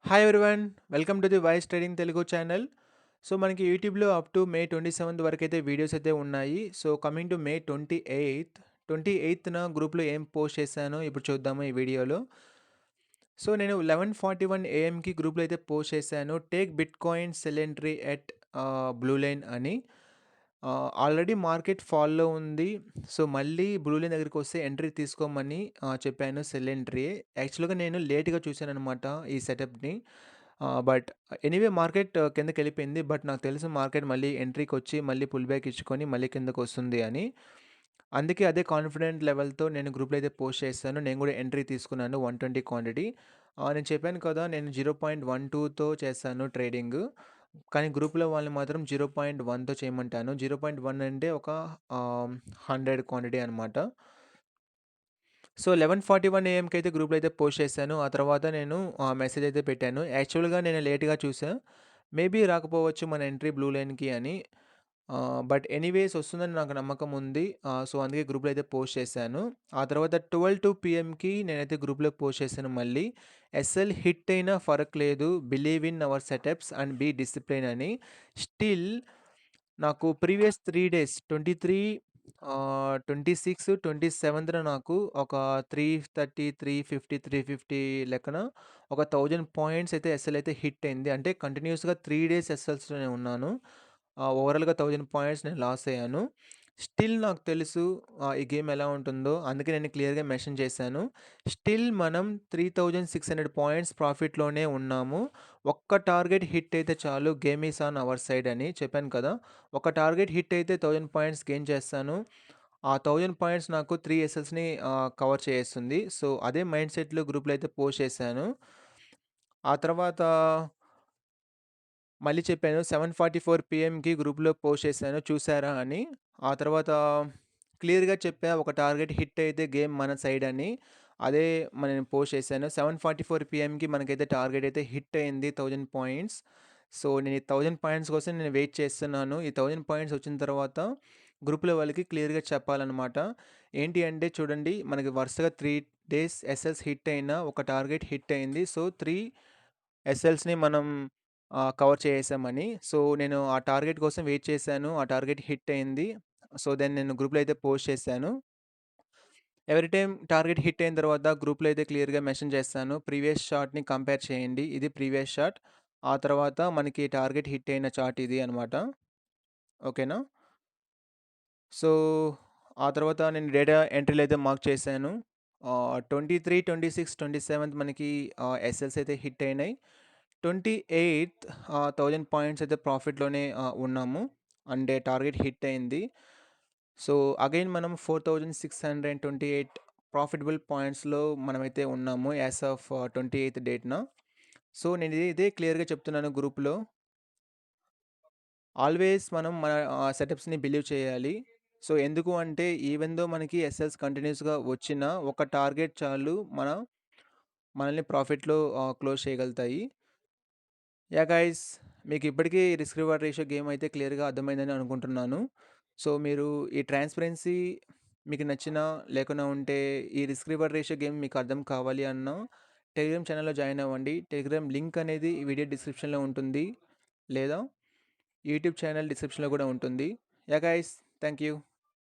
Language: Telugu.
Hi everyone, welcome to the wise trading Telugu channel. So మనకి యూట్యూబ్లో అప్ టు మే 27th వరకు అయితే వీడియోస్ అయితే ఉన్నాయి. So coming to May 28th గ్రూప్లో ఏం పోస్ట్ చేశానో ఇప్పుడు చూద్దాము ఈ వీడియోలో. సో నేను 11:41 ఏఎంకి గ్రూప్లో అయితే పోస్ట్ చేశాను, take bit coin cell entry at blue line అని. ఆల్రెడీ మార్కెట్ ఫాల్లో ఉంది. సో మళ్ళీ బ్లూ లైన్ దగ్గరికి వస్తే ఎంట్రీ తీసుకోమని చెప్పాను, సెల్ ఎంట్రీ. యాక్చువల్గా నేను లేట్గా చూశాను అనమాట ఈ సెటప్ని. బట్ ఎనీవే మార్కెట్ కిందకి వెళ్ళిపోయింది. బట్ నాకు తెలుసు మార్కెట్ మళ్ళీ ఎంట్రీకి వచ్చి మళ్ళీ పుల్ బ్యాక్ ఇచ్చుకొని మళ్ళీ కిందకు వస్తుంది అని. అందుకే అదే కాన్ఫిడెంట్ లెవెల్తో నేను గ్రూప్లో అయితే పోస్ట్ చేశాను. నేను కూడా ఎంట్రీ తీసుకున్నాను 120 క్వాంటిటీ. నేను చెప్పాను కదా, నేను 0.12తో చేశాను ట్రేడింగ్. కానీ గ్రూప్లో వాళ్ళని మాత్రం 0.1తో చేయమంటాను. 0.1 అంటే ఒక 100 క్వాంటిటీ అనమాట. సో 11:41 ఏఎంకి అయితే గ్రూప్లో అయితే పోస్ట్ చేశాను. ఆ తర్వాత నేను మెసేజ్ అయితే పెట్టాను. యాక్చువల్గా నేను లేట్గా చూసా, మేబీ రాకపోవచ్చు మన ఎంట్రీ బ్లూ లైన్కి అని. బట్ ఎనీవేస్ వస్తుందని నాకు నమ్మకం ఉంది. సో అందుకే గ్రూప్లో అయితే పోస్ట్ చేశాను. ఆ తర్వాత 12 పీఎంకి నేనైతే గ్రూప్లో పోస్ట్ చేశాను మళ్ళీ. ఎస్ఎల్ హిట్ అయినా ఫరక్ లేదు, believe in our setups and be discipline అని. స్టిల్ నాకు ప్రీవియస్ 3 డేస్ 23, 26, 27న నాకు ఒక 330, 350, 350 లెక్కన ఒక 1000 పాయింట్స్ అయితే ఎస్ఎల్ అయితే హిట్ అయింది. అంటే కంటిన్యూస్గా 3 డేస్ ఎస్ఎల్స్లోనే ఉన్నాను. ఓవరాల్‌గా 1000 పాయింట్స్ నేను లాస్ అయ్యాను. స్టిల్ నాకు తెలుసు ఈ గేమ్ ఎలా ఉంటుందో. అందుకే నేను క్లియర్‌గా మెన్షన్ చేశాను. స్టిల్ మనం 3600 పాయింట్స్ ప్రాఫిట్‌లోనే ఉన్నాము. ఒక్క టార్గెట్ హిట్ అయితే చాలు, game is on our side అని చెప్పాను కదా! ఒక టార్గెట్ హిట్ అయితే 1000 పాయింట్స్ గెయిన్ చేస్తాను. ఆ 1000 పాయింట్స్ నాకు 3 ఎస్ఎల్స్‌ని కవర్ చేసేస్తుంది. సో అదే మైండ్ సెట్‌లో గ్రూప్‌లో అయితే పోస్ట్ చేశాను. ఆ తర్వాత మళ్ళీ చెప్పాను, 7:44 పీఎంకి గ్రూప్‌లో పోస్ట్ చేశాను చూసారా అని. ఆ తర్వాత క్లియర్‌గా చెప్పా, ఒక టార్గెట్ హిట్ అయితే గేమ్ మన సైడ్ అని. అదే నేను పోస్ట్ చేశాను. 7:44 పీఎంకి మనకైతే టార్గెట్ అయితే హిట్ అయింది 1000 పాయింట్స్. సో నేను ఈ 1000 పాయింట్స్ కోసం నేను వెయిట్ చేస్తున్నాను. ఈ 1000 పాయింట్స్ వచ్చిన తర్వాత గ్రూప్‌లో వాళ్ళకి క్లియర్‌గా చెప్పాలనమాట. ఏంటి అంటే చూడండి, మనకి వరుసగా 3 డేస్ ఎస్ఎల్స్ హిట్ అయినా ఒక టార్గెట్ హిట్ అయింది. సో 3 ఎస్ఎల్స్‌ని మనం కవర్ చేసేసామని. సో నేను ఆ టార్గెట్ కోసం వెయిట్ చేశాను. ఆ టార్గెట్ హిట్ అయింది. సో దెన్ నేను గ్రూప్‌లో అయితే పోస్ట్ చేశాను. ఎవ్రీ టైమ్ టార్గెట్ హిట్ అయిన తర్వాత గ్రూప్‌లో అయితే క్లియర్‌గా మెన్షన్ చేస్తాను, ప్రీవియస్ చార్ట్‌ని కంపేర్ చేయండి. ఇది ప్రీవియస్ చార్ట్. ఆ తర్వాత మనకి టార్గెట్ హిట్ అయిన చార్ట్ ఇది అనమాట. ఓకేనా? సో ఆ తర్వాత నేను డేటా ఎంట్రీలు అయితే మార్క్ చేశాను. 23, 26, 27 మనకి ఎస్ఎల్స్ అయితే హిట్ అయినాయి. 28th 1000 పాయింట్స్ అయితే ప్రాఫిట్‌లోనే ఉన్నాము. అండ్ టార్గెట్ హిట్ అయింది. సో అగైన్ మనం 4628 ప్రాఫిటబుల్ పాయింట్స్‌లో మనమైతే ఉన్నాము యాస్ ఆఫ్ 28th డేట్‌న. సో నేను ఇదే క్లియర్‌గా చెప్తున్నాను గ్రూప్‌లో. ఆల్వేస్ మనం మన సెటప్స్‌ని బిలీవ్ చేయాలి. సో ఎందుకు అంటే ఈవెన్ దో మనకి ఎస్ఎల్స్ కంటిన్యూస్‌గా వచ్చినా ఒక టార్గెట్ చాలు మనల్ని ప్రాఫిట్‌లో క్లోజ్ చేయగలుగుతాయి. యాహ్! గైస్, మీకు ఇప్పటికీ రిస్క్ రివార్డ్ రేషియో గేమ్ అయితే క్లియర్‌గా అర్థమైందని అనుకుంటున్నాను. సో మీరు ఈ ట్రాన్స్‌పరెన్సీ మీకు నచ్చినా, లేకున్నా ఉంటే ఈ రిస్క్ రివార్డ్ రేషియో గేమ్ మీకు అర్థం కావాలి అన్నా టెలిగ్రామ్ ఛానెల్‌లో జాయిన్ అవ్వండి. టెలిగ్రామ్ లింక్ అనేది ఈ వీడియో డిస్క్రిప్షన్‌లో ఉంటుంది. లేదా యూట్యూబ్ ఛానల్ డిస్క్రిప్షన్‌లో కూడా ఉంటుంది. యాహ్! Guys, thank you.